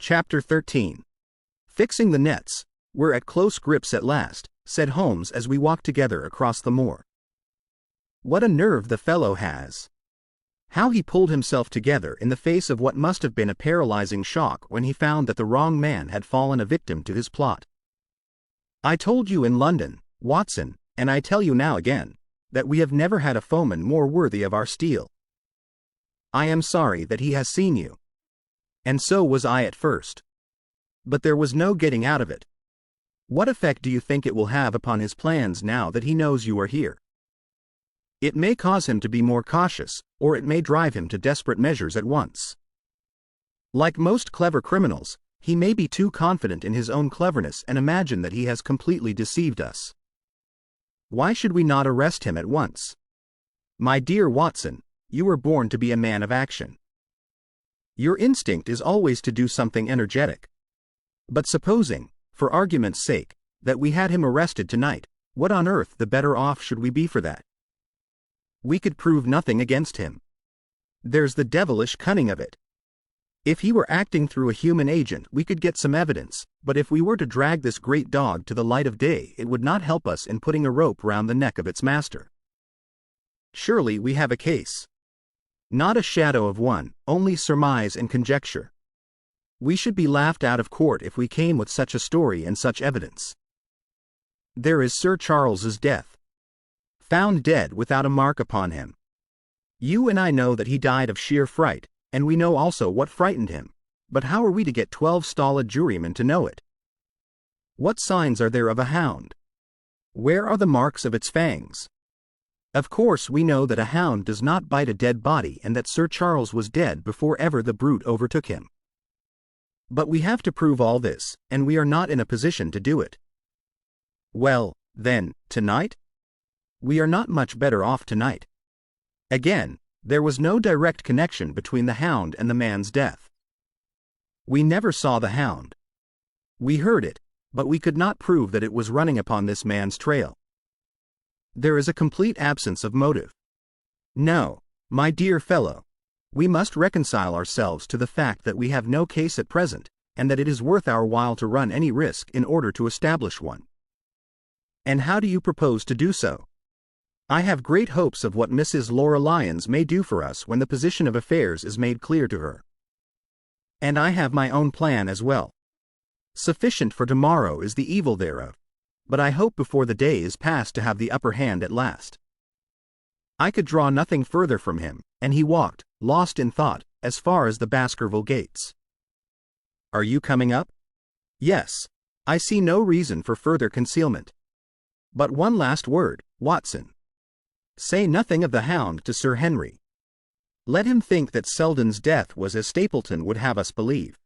Chapter 13. Fixing the nets. We're at close grips at last, said Holmes as we walked together across the moor. What a nerve the fellow has! How he pulled himself together in the face of what must have been a paralyzing shock when he found that the wrong man had fallen a victim to his plot. I told you in London, Watson, and I tell you now again, that we have never had a foeman more worthy of our steel. I am sorry that he has seen you. And so was I at first. But there was no getting out of it. What effect do you think it will have upon his plans now that he knows you are here? It may cause him to be more cautious, or it may drive him to desperate measures at once. Like most clever criminals, he may be too confident in his own cleverness and imagine that he has completely deceived us. Why should we not arrest him at once? My dear Watson, you were born to be a man of action. Your instinct is always to do something energetic. But supposing, for argument's sake, that we had him arrested tonight, what on earth the better off should we be for that? We could prove nothing against him. There's the devilish cunning of it. If he were acting through a human agent we could get some evidence, but if we were to drag this great dog to the light of day it would not help us in putting a rope round the neck of its master. Surely we have a case. Not a shadow of one, only surmise and conjecture. We should be laughed out of court if we came with such a story and such evidence. There is Sir Charles's death. Found dead without a mark upon him. You and I know that he died of sheer fright, and we know also what frightened him, but how are we to get 12 stolid jurymen to know it? What signs are there of a hound? Where are the marks of its fangs? Of course we know that a hound does not bite a dead body and that Sir Charles was dead before ever the brute overtook him. But we have to prove all this, and we are not in a position to do it. Well, then, tonight? We are not much better off tonight. Again, there was no direct connection between the hound and the man's death. We never saw the hound. We heard it, but we could not prove that it was running upon this man's trail. There is a complete absence of motive. No, my dear fellow, we must reconcile ourselves to the fact that we have no case at present, and that it is worth our while to run any risk in order to establish one. And how do you propose to do so? I have great hopes of what Mrs. Laura Lyons may do for us when the position of affairs is made clear to her. And I have my own plan as well. Sufficient for tomorrow is the evil thereof, but I hope before the day is past to have the upper hand at last. I could draw nothing further from him, and he walked, lost in thought, as far as the Baskerville gates. Are you coming up? Yes. I see no reason for further concealment. But one last word, Watson. Say nothing of the hound to Sir Henry. Let him think that Selden's death was as Stapleton would have us believe.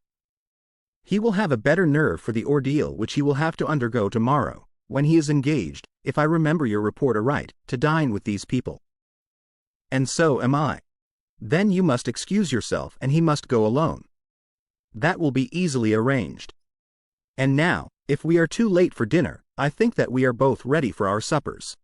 He will have a better nerve for the ordeal which he will have to undergo tomorrow, when he is engaged, if I remember your report aright, to dine with these people. And so am I. Then you must excuse yourself and he must go alone. That will be easily arranged. And now, if we are too late for dinner, I think that we are both ready for our suppers.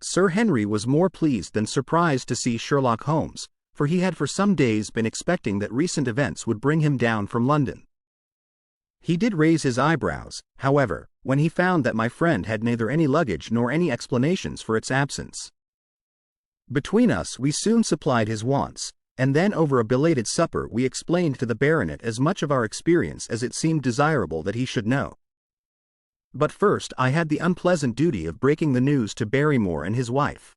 Sir Henry was more pleased than surprised to see Sherlock Holmes, for he had for some days been expecting that recent events would bring him down from London. He did raise his eyebrows, however, when he found that my friend had neither any luggage nor any explanations for its absence. Between us we soon supplied his wants, and then over a belated supper we explained to the baronet as much of our experience as it seemed desirable that he should know. But first I had the unpleasant duty of breaking the news to Barrymore and his wife.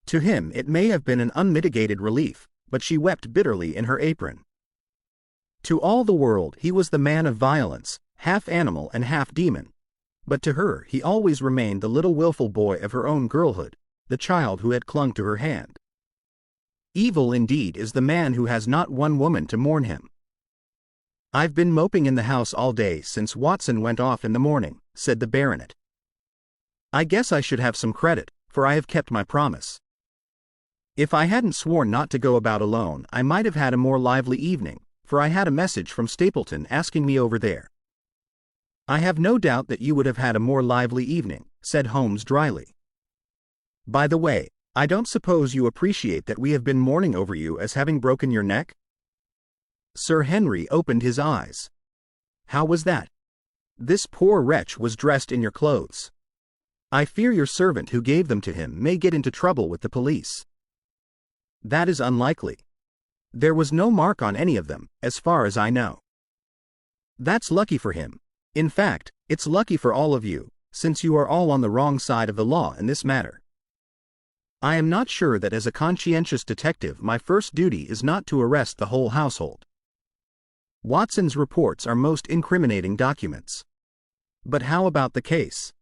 To him it may have been an unmitigated relief, but she wept bitterly in her apron. To all the world he was the man of violence, half animal and half demon, but to her he always remained the little wilful boy of her own girlhood, the child who had clung to her hand. Evil indeed is the man who has not one woman to mourn him. I've been moping in the house all day since Watson went off in the morning, said the baronet. I guess I should have some credit, for I have kept my promise. If I hadn't sworn not to go about alone I might have had a more lively evening, for I had a message from Stapleton asking me over there. I have no doubt that you would have had a more lively evening, said Holmes dryly. By the way, I don't suppose you appreciate that we have been mourning over you as having broken your neck? Sir Henry opened his eyes. How was that? This poor wretch was dressed in your clothes. I fear your servant who gave them to him may get into trouble with the police. That is unlikely. There was no mark on any of them, as far as I know. That's lucky for him. In fact, it's lucky for all of you, since you are all on the wrong side of the law in this matter. I am not sure that as a conscientious detective my first duty is not to arrest the whole household. Watson's reports are most incriminating documents. But how about the case?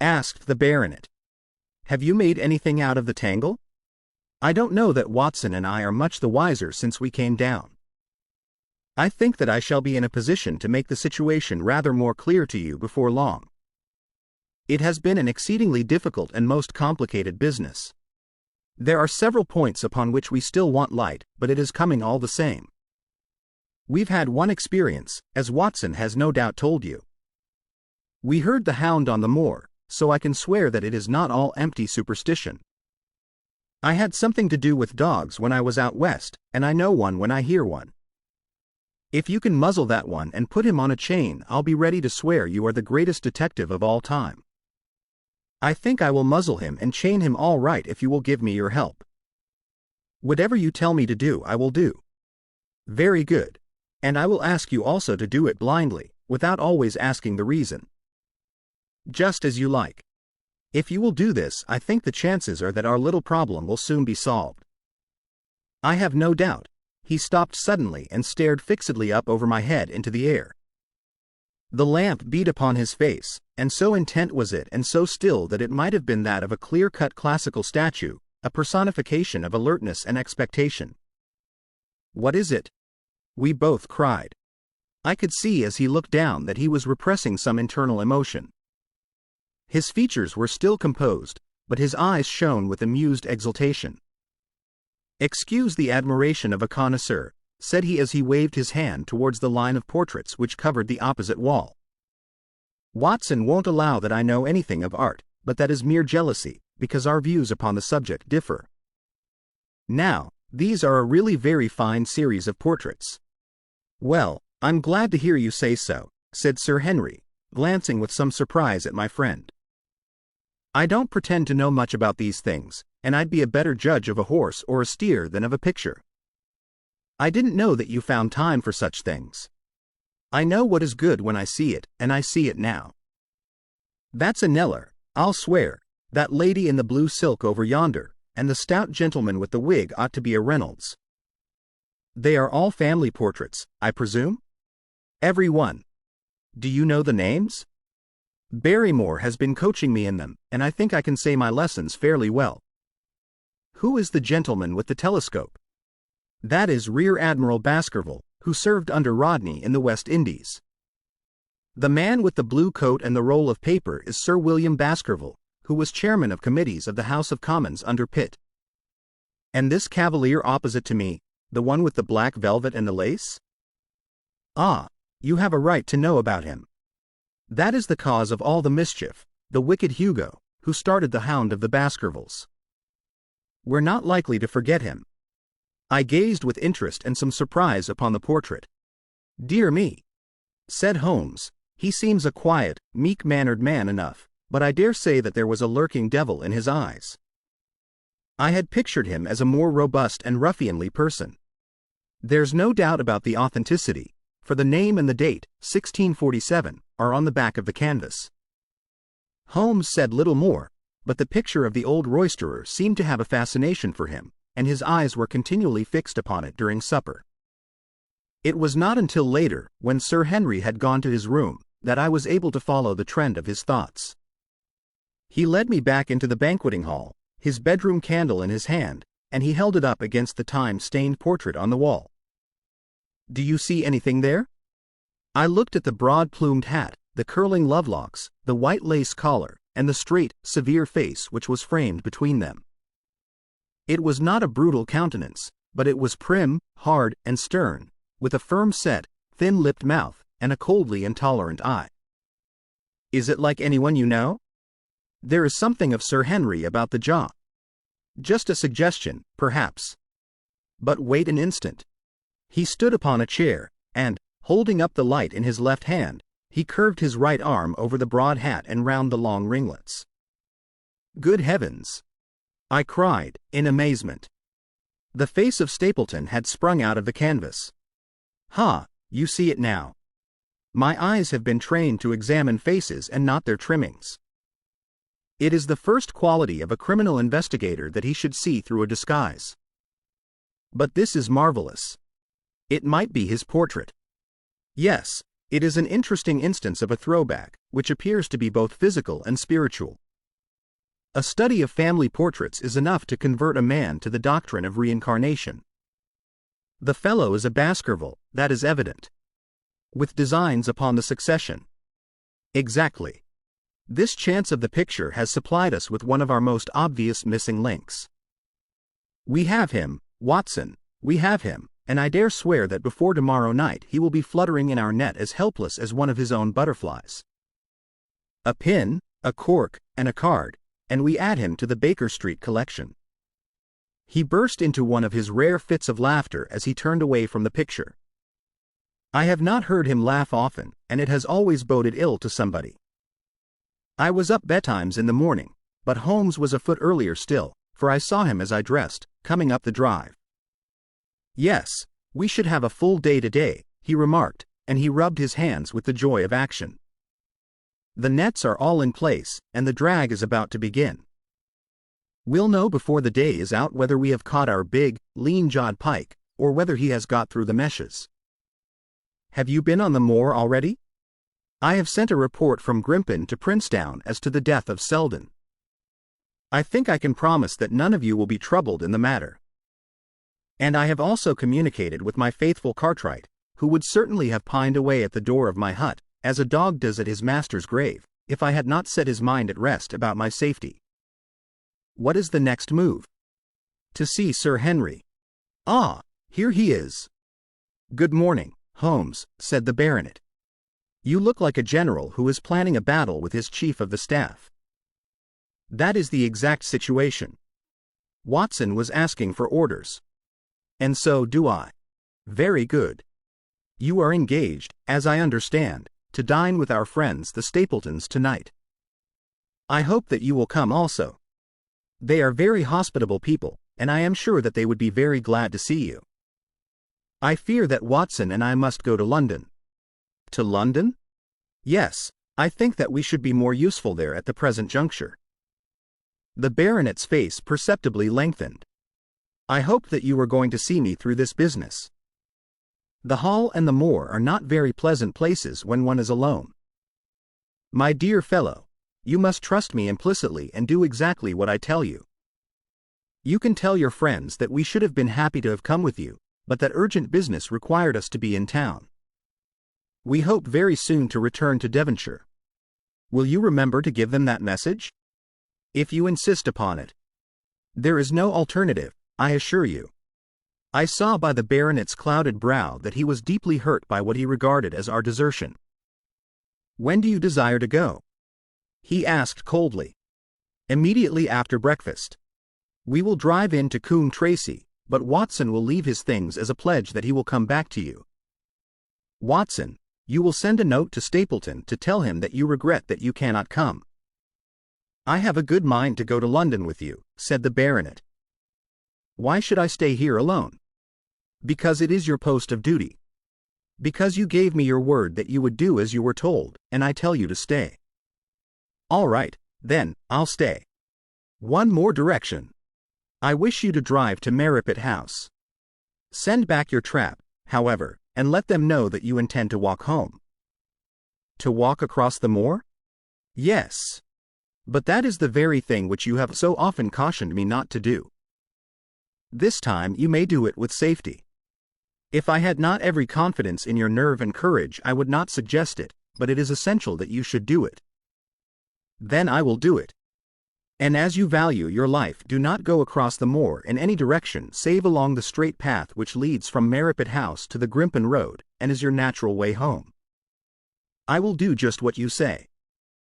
Asked the baronet. Have you made anything out of the tangle? I don't know that Watson and I are much the wiser since we came down. I think that I shall be in a position to make the situation rather more clear to you before long. It has been an exceedingly difficult and most complicated business. There are several points upon which we still want light, but it is coming all the same. We've had one experience, as Watson has no doubt told you. We heard the hound on the moor, so I can swear that it is not all empty superstition. I had something to do with dogs when I was out west, and I know one when I hear one. If you can muzzle that one and put him on a chain, I'll be ready to swear you are the greatest detective of all time. I think I will muzzle him and chain him all right if you will give me your help. Whatever you tell me to do, I will do. Very good. And I will ask you also to do it blindly, without always asking the reason. Just as you like. If you will do this, I think the chances are that our little problem will soon be solved. I have no doubt. He stopped suddenly and stared fixedly up over my head into the air. The lamp beat upon his face, and so intent was it and so still that it might have been that of a clear-cut classical statue, a personification of alertness and expectation. What is it? We both cried. I could see as he looked down that he was repressing some internal emotion. His features were still composed, but his eyes shone with amused exultation. Excuse the admiration of a connoisseur, said he as he waved his hand towards the line of portraits which covered the opposite wall. Watson won't allow that I know anything of art, but that is mere jealousy, because our views upon the subject differ. Now, these are a really very fine series of portraits. Well, I'm glad to hear you say so, said Sir Henry, glancing with some surprise at my friend. I don't pretend to know much about these things, and I'd be a better judge of a horse or a steer than of a picture. I didn't know that you found time for such things. I know what is good when I see it, and I see it now. That's a Kneller, I'll swear. That lady in the blue silk over yonder, and the stout gentleman with the wig ought to be a Reynolds. They are all family portraits, I presume? Every one. Do you know the names? Barrymore has been coaching me in them, and I think I can say my lessons fairly well. Who is the gentleman with the telescope? That is Rear Admiral Baskerville, who served under Rodney in the West Indies. The man with the blue coat and the roll of paper is Sir William Baskerville, who was chairman of committees of the House of Commons under Pitt. And this cavalier opposite to me, the one with the black velvet and the lace? Ah, you have a right to know about him. That is the cause of all the mischief, the wicked Hugo, who started the Hound of the Baskervilles. We're not likely to forget him. I gazed with interest and some surprise upon the portrait. Dear me, said Holmes, he seems a quiet, meek-mannered man enough, but I dare say that there was a lurking devil in his eyes. I had pictured him as a more robust and ruffianly person. There's no doubt about the authenticity, for the name and the date, 1647, are on the back of the canvas. Holmes said little more, but the picture of the old roisterer seemed to have a fascination for him, and his eyes were continually fixed upon it during supper. It was not until later, when Sir Henry had gone to his room, that I was able to follow the trend of his thoughts. He led me back into the banqueting hall, his bedroom candle in his hand, and he held it up against the time-stained portrait on the wall. Do you see anything there? I looked at the broad-plumed hat, the curling lovelocks, the white lace collar, and the straight, severe face which was framed between them. It was not a brutal countenance, but it was prim, hard, and stern, with a firm-set, thin-lipped mouth, and a coldly intolerant eye. Is it like anyone you know? There is something of Sir Henry about the jaw. Just a suggestion, perhaps. But wait an instant. He stood upon a chair, and, holding up the light in his left hand, he curved his right arm over the broad hat and round the long ringlets. "Good heavens!" I cried, in amazement. The face of Stapleton had sprung out of the canvas. "Ha, you see it now. My eyes have been trained to examine faces and not their trimmings. It is the first quality of a criminal investigator that he should see through a disguise. But this is marvelous. It might be his portrait. Yes, it is an interesting instance of a throwback, which appears to be both physical and spiritual. A study of family portraits is enough to convert a man to the doctrine of reincarnation. The fellow is a Baskerville, that is evident. With designs upon the succession. Exactly. This chance of the picture has supplied us with one of our most obvious missing links. We have him, Watson, we have him, and I dare swear that before tomorrow night he will be fluttering in our net as helpless as one of his own butterflies. A pin, a cork, and a card, and we add him to the Baker Street collection." He burst into one of his rare fits of laughter as he turned away from the picture. I have not heard him laugh often, and it has always boded ill to somebody. I was up betimes in the morning, but Holmes was a foot earlier still, for I saw him as I dressed, coming up the drive. "Yes, we should have a full day today," he remarked, and he rubbed his hands with the joy of action. "The nets are all in place, and the drag is about to begin. We'll know before the day is out whether we have caught our big, lean-jawed pike, or whether he has got through the meshes. Have you been on the moor already? I have sent a report from Grimpen to Princetown as to the death of Selden. I think I can promise that none of you will be troubled in the matter. And I have also communicated with my faithful Cartwright, who would certainly have pined away at the door of my hut, as a dog does at his master's grave, if I had not set his mind at rest about my safety. What is the next move? To see Sir Henry. Ah, here he is. Good morning, Holmes, said the baronet. You look like a general who is planning a battle with his chief of the staff. That is the exact situation. Watson was asking for orders. And so do I. Very good. You are engaged, as I understand, to dine with our friends the Stapletons tonight. I hope that you will come also. They are very hospitable people, and I am sure that they would be very glad to see you. I fear that Watson and I must go to London. To London? Yes, I think that we should be more useful there at the present juncture. The baronet's face perceptibly lengthened. I hoped that you were going to see me through this business. The Hall and the moor are not very pleasant places when one is alone. My dear fellow, you must trust me implicitly and do exactly what I tell you. You can tell your friends that we should have been happy to have come with you, but that urgent business required us to be in town. We hope very soon to return to Devonshire. Will you remember to give them that message? If you insist upon it. There is no alternative, I assure you. I saw by the baronet's clouded brow that he was deeply hurt by what he regarded as our desertion. When do you desire to go? He asked coldly. Immediately after breakfast. We will drive in to Coombe Tracey, but Watson will leave his things as a pledge that he will come back to you. Watson, you will send a note to Stapleton to tell him that you regret that you cannot come. I have a good mind to go to London with you, said the baronet. Why should I stay here alone? Because it is your post of duty. Because you gave me your word that you would do as you were told, and I tell you to stay. All right, then, I'll stay. One more direction. I wish you to drive to Merripit House. Send back your trap, however, and let them know that you intend to walk home. To walk across the moor? Yes. But that is the very thing which you have so often cautioned me not to do. This time you may do it with safety. If I had not every confidence in your nerve and courage, I would not suggest it, but it is essential that you should do it. Then I will do it. And as you value your life, do not go across the moor in any direction save along the straight path which leads from Merripit House to the Grimpen Road, and is your natural way home. I will do just what you say.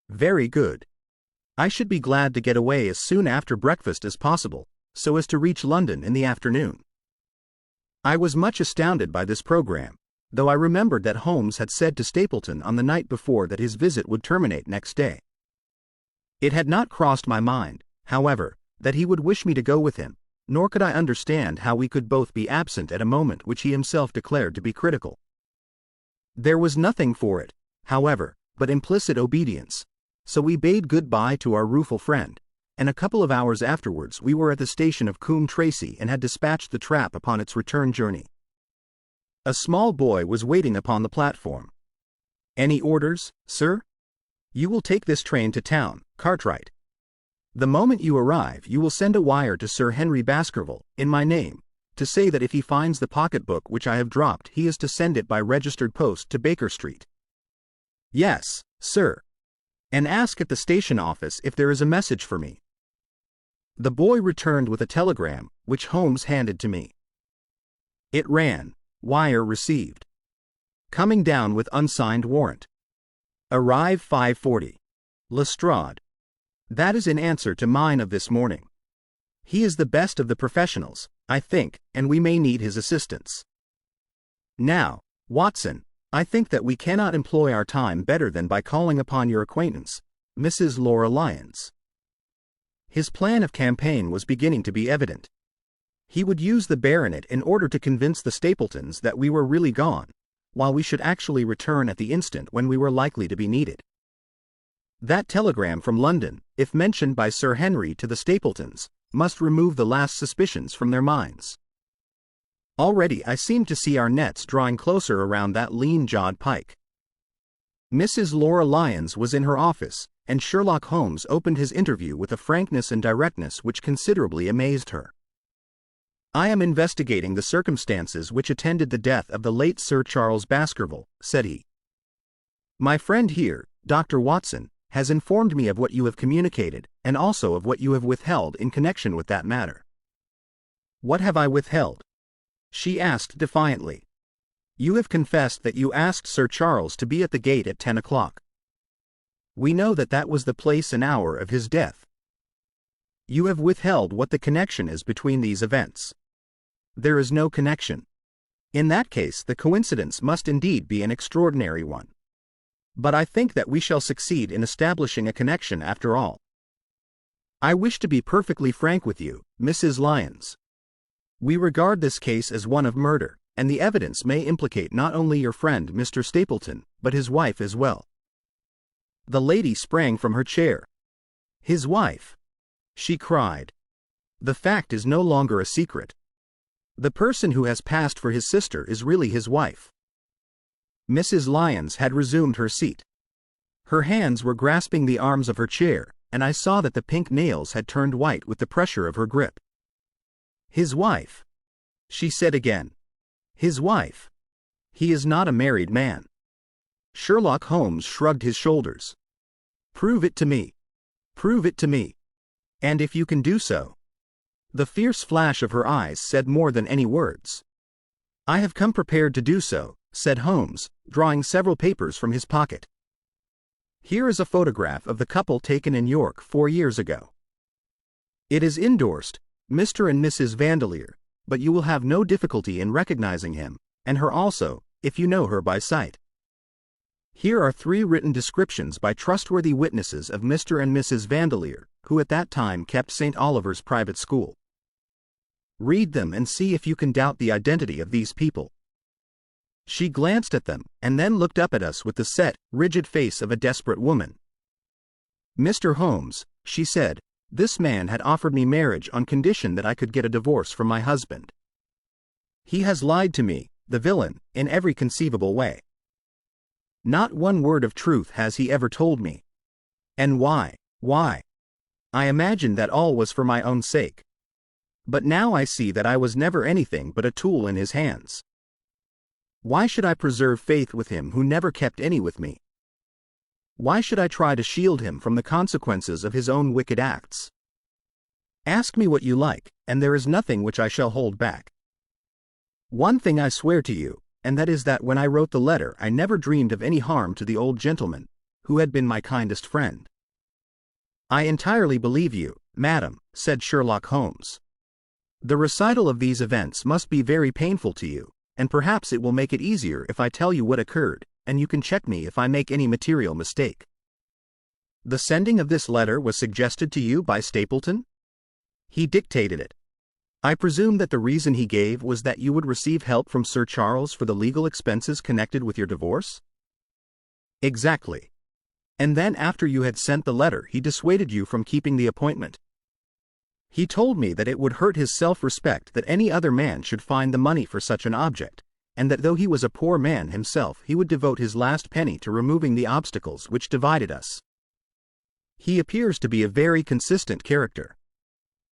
Very good. I should be glad to get away as soon after breakfast as possible, so as to reach London in the afternoon. I was much astounded by this program, though I remembered that Holmes had said to Stapleton on the night before that his visit would terminate next day. It had not crossed my mind, however, that he would wish me to go with him, nor could I understand how we could both be absent at a moment which he himself declared to be critical. There was nothing for it, however, but implicit obedience, so we bade good-bye to our rueful friend, and a couple of hours afterwards we were at the station of Coombe Tracey and had dispatched the trap upon its return journey. A small boy was waiting upon the platform. "Any orders, sir?" "You will take this train to town, Cartwright. The moment you arrive you will send a wire to Sir Henry Baskerville, in my name, to say that if he finds the pocketbook which I have dropped he is to send it by registered post to Baker Street." "Yes, sir. And ask at the station office if there is a message for me." The boy returned with a telegram, which Holmes handed to me. It ran, "Wire received. Coming down with unsigned warrant. Arrive 5:40. Lestrade. That is in answer to mine of this morning. He is the best of the professionals, I think, and we may need his assistance. Now, Watson, I think that we cannot employ our time better than by calling upon your acquaintance, Mrs. Laura Lyons." His plan of campaign was beginning to be evident. He would use the baronet in order to convince the Stapletons that we were really gone, while we should actually return at the instant when we were likely to be needed. That telegram from London, if mentioned by Sir Henry to the Stapletons, must remove the last suspicions from their minds. Already I seemed to see our nets drawing closer around that lean-jawed pike. Mrs. Laura Lyons was in her office, and Sherlock Holmes opened his interview with a frankness and directness which considerably amazed her. "I am investigating the circumstances which attended the death of the late Sir Charles Baskerville," said he. "My friend here, Dr. Watson, has informed me of what you have communicated, and also of what you have withheld in connection with that matter." "What have I withheld?" she asked defiantly. "You have confessed that you asked Sir Charles to be at the gate at 10 o'clock. We know that that was the place and hour of his death. You have withheld what the connection is between these events. There is no connection. In that case the coincidence must indeed be an extraordinary one. But I think that we shall succeed in establishing a connection after all. I wish to be perfectly frank with you, Mrs. Lyons. We regard this case as one of murder, and the evidence may implicate not only your friend Mr. Stapleton, but his wife as well." The lady sprang from her chair. "His wife!" she cried. "The fact is no longer a secret. The person who has passed for his sister is really his wife." Mrs. Lyons had resumed her seat. Her hands were grasping the arms of her chair, and I saw that the pink nails had turned white with the pressure of her grip. "His wife," she said again. "His wife. He is not a married man." Sherlock Holmes shrugged his shoulders. "Prove it to me. Prove it to me. And if you can do so." The fierce flash of her eyes said more than any words. "I have come prepared to do so," said Holmes, drawing several papers from his pocket. "Here is a photograph of the couple taken in York 4 years ago. It is endorsed, Mr. and Mrs. Vandeleur, but you will have no difficulty in recognizing him, and her also, if you know her by sight. Here are 3 written descriptions by trustworthy witnesses of Mr. and Mrs. Vandeleur, who at that time kept St. Oliver's private school. Read them and see if you can doubt the identity of these people." She glanced at them, and then looked up at us with the set, rigid face of a desperate woman. "Mr. Holmes," she said, "this man had offered me marriage on condition that I could get a divorce from my husband. He has lied to me, the villain, in every conceivable way. Not one word of truth has he ever told me. And why? Why? I imagined that all was for my own sake. But now I see that I was never anything but a tool in his hands. Why should I preserve faith with him who never kept any with me? Why should I try to shield him from the consequences of his own wicked acts? Ask me what you like, and there is nothing which I shall hold back. One thing I swear to you, and that is that when I wrote the letter I never dreamed of any harm to the old gentleman, who had been my kindest friend." "I entirely believe you, madam," said Sherlock Holmes. The recital of these events must be very painful to you, and perhaps it will make it easier if I tell you what occurred, and you can check me if I make any material mistake. The sending of this letter was suggested to you by Stapleton? He dictated it. I presume that the reason he gave was that you would receive help from Sir Charles for the legal expenses connected with your divorce? Exactly. And then after you had sent the letter, he dissuaded you from keeping the appointment. He told me that it would hurt his self-respect that any other man should find the money for such an object, and that though he was a poor man himself, he would devote his last penny to removing the obstacles which divided us. He appears to be a very consistent character.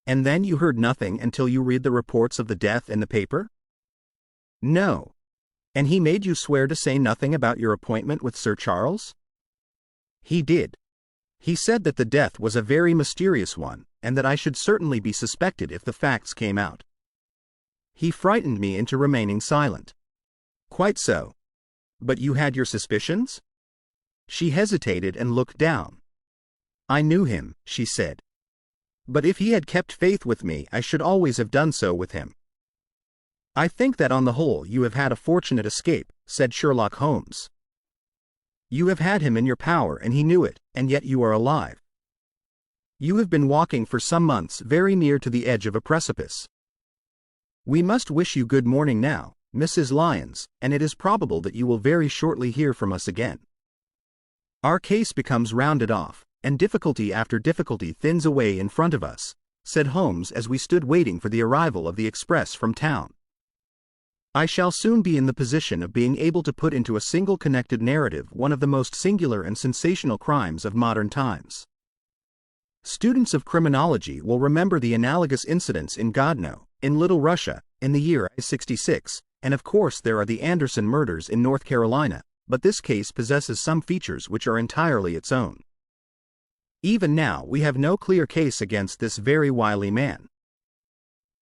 And then you heard nothing until you read the reports of the death in the paper? No. And he made you swear to say nothing about your appointment with Sir Charles? He did. He said that the death was a very mysterious one, and that I should certainly be suspected if the facts came out. He frightened me into remaining silent. Quite so. But you had your suspicions? She hesitated and looked down. I knew him, she said. But if he had kept faith with me, I should always have done so with him. I think that on the whole you have had a fortunate escape, said Sherlock Holmes. You have had him in your power and he knew it, and yet you are alive. You have been walking for some months very near to the edge of a precipice. We must wish you good morning now, Mrs. Lyons, and it is probable that you will very shortly hear from us again. Our case becomes rounded off, and difficulty after difficulty thins away in front of us, said Holmes as we stood waiting for the arrival of the express from town. I shall soon be in the position of being able to put into a single connected narrative one of the most singular and sensational crimes of modern times. Students of criminology will remember the analogous incidents in Godno, in Little Russia, in the year 66, and of course there are the Anderson murders in North Carolina, but this case possesses some features which are entirely its own. Even now we have no clear case against this very wily man.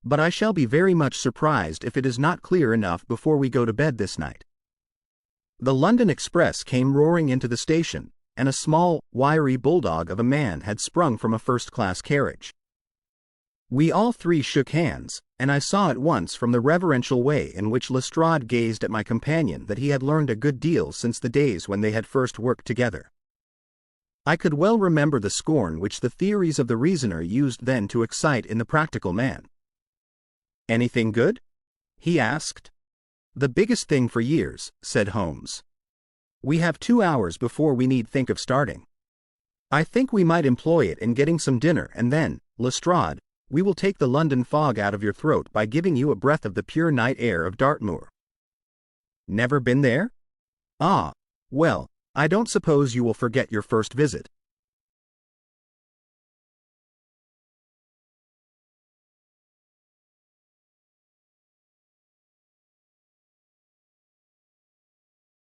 But I shall be very much surprised if it is not clear enough before we go to bed this night. The London Express came roaring into the station, and a small, wiry bulldog of a man had sprung from a first-class carriage. We all three shook hands, and I saw at once from the reverential way in which Lestrade gazed at my companion that he had learned a good deal since the days when they had first worked together. I could well remember the scorn which the theories of the reasoner used then to excite in the practical man. Anything good? He asked. The biggest thing for years, said Holmes. We have 2 hours before we need think of starting. I think we might employ it in getting some dinner, and then, Lestrade, we will take the London fog out of your throat by giving you a breath of the pure night air of Dartmoor. Never been there? Ah, well, I don't suppose you will forget your first visit.